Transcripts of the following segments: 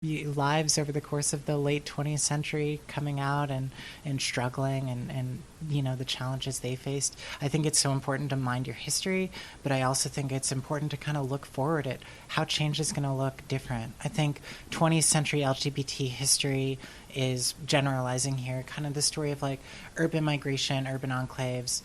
lives over the course of the late 20th century coming out and struggling and the challenges they faced. I think it's so important to mind your history, but I also think it's important to kind of look forward at how change is going to look different. I think 20th century LGBT history is, generalizing here, kind of the story of like urban migration, urban enclaves,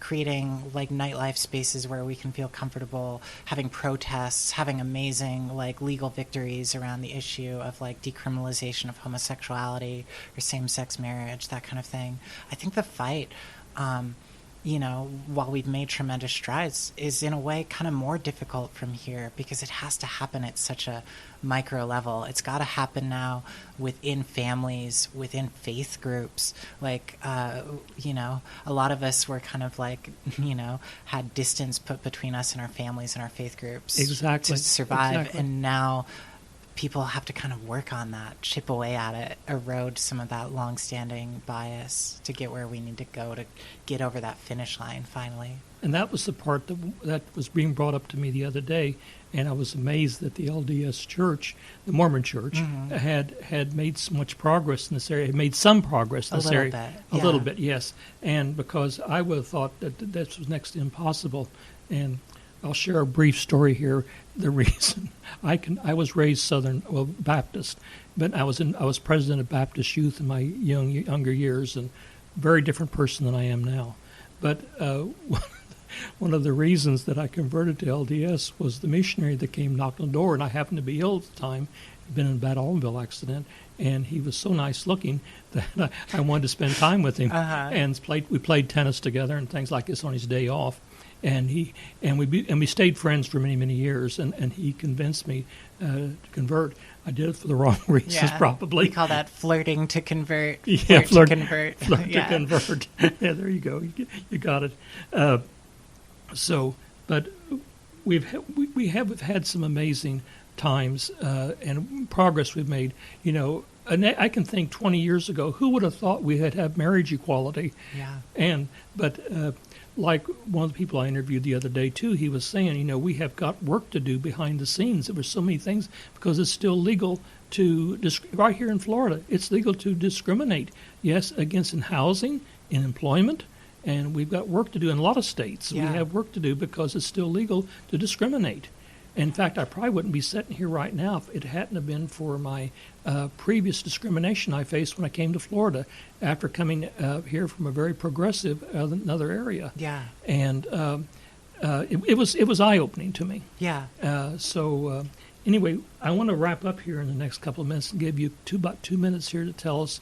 creating like nightlife spaces where we can feel comfortable, having protests, having amazing like legal victories around the issue of like decriminalization of homosexuality or same-sex marriage, that kind of thing. I think the fight, while we've made tremendous strides, is in a way kind of more difficult from here because it has to happen at such a micro level. It's got to happen now within families, within faith groups. Like, a lot of us were kind of like, had distance put between us and our families and our faith groups exactly to survive. Exactly. And now people have to kind of work on that, chip away at it, erode some of that long-standing bias to get where we need to go to get over that finish line finally. And that was the part that was being brought up to me the other day, and I was amazed that the LDS Church, the Mormon Church, had made so much progress in this area. Had made some progress in this area. A little bit, yes. And because I would have thought that this was next to impossible. And I'll share a brief story here. The reason I was raised Baptist, but I was president of Baptist Youth in my younger years, and very different person than I am now. But one of the reasons that I converted to LDS was the missionary that came knocking on the door, and I happened to be ill at the time, had been in a bad automobile accident, and he was so nice looking that I wanted to spend time with him, and we played tennis together and things like this on his day off. And we stayed friends for many, many years, and he convinced me to convert. I did it for the wrong reasons, probably. We call that flirting to convert. Flirt to convert. Flirt to convert. Yeah, there you go. You got it. But we've had some amazing times and progress we've made. And I can think 20 years ago, who would have thought we had have marriage equality? Yeah. Like one of the people I interviewed the other day, too, he was saying, we have got work to do behind the scenes. There were so many things because it's still legal to, right here in Florida, it's legal to discriminate, yes, against in housing, in employment, and we've got work to do in a lot of states. Yeah. We have work to do because it's still legal to discriminate. In fact, I probably wouldn't be sitting here right now if it hadn't have been for my previous discrimination I faced when I came to Florida after coming here from a very progressive another area. Yeah. And it was eye-opening to me. Yeah. Anyway, I want to wrap up here in the next couple of minutes and give you about 2 minutes here to tell us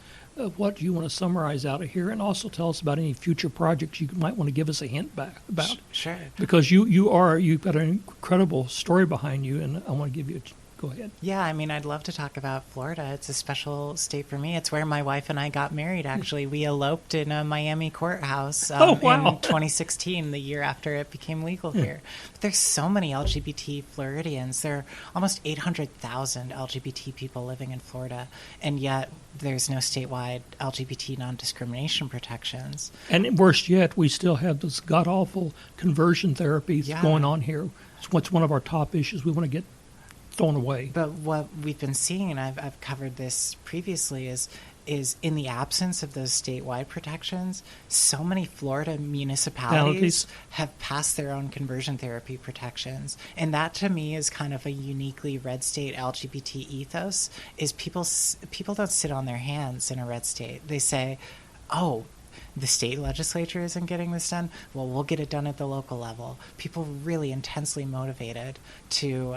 what you want to summarize out of here, and also tell us about any future projects you might want to give us a hint back about. Sure. Because you've got an incredible story behind you, and I want to give you go ahead. Yeah, I'd love to talk about Florida. It's a special state for me. It's where my wife and I got married, actually. We eloped in a Miami courthouse in 2016, the year after it became legal here. But there's so many LGBT Floridians. There are almost 800,000 LGBT people living in Florida, and yet there's no statewide LGBT non-discrimination protections. And worse yet, we still have this god-awful conversion therapies going on here. It's what's one of our top issues we want to get thrown away. But what we've been seeing, and I've covered this previously, is in the absence of those statewide protections, so many Florida municipalities have passed their own conversion therapy protections. And that, to me, is kind of a uniquely red state LGBT ethos, is people don't sit on their hands in a red state. They say, oh, the state legislature isn't getting this done, well, we'll get it done at the local level. People really intensely motivated to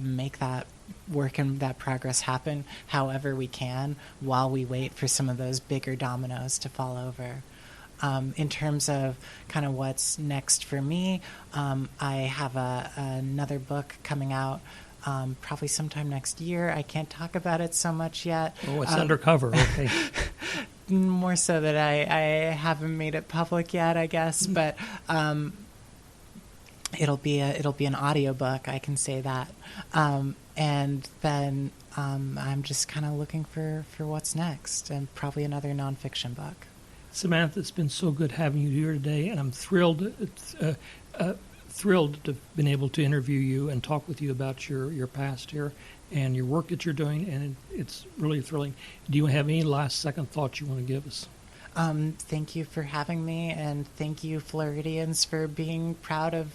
make that work and that progress happen however we can while we wait for some of those bigger dominoes to fall over. In terms of kind of what's next for me, I have another book coming out probably sometime next year. I can't talk about it so much yet. Oh, it's undercover. Okay. More so that I haven't made it public yet, I guess. But it'll be an audiobook, I can say that. And then I'm just kind of looking for what's next, and probably another nonfiction book. Samantha, it's been so good having you here today, and I'm thrilled to have been able to interview you and talk with you about your past here. and your work that you're doing, and it's really thrilling. Do you have any last second thoughts you want to give us? Thank you for having me, and thank you, Floridians, for being proud of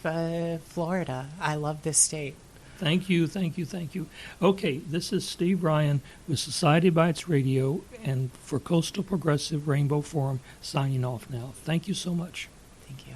Florida. I love this state. Thank you, thank you, thank you. Okay, this is Steve Ryan with Society Bites Radio and for Coastal Progressive Rainbow Forum signing off now. Thank you so much. Thank you.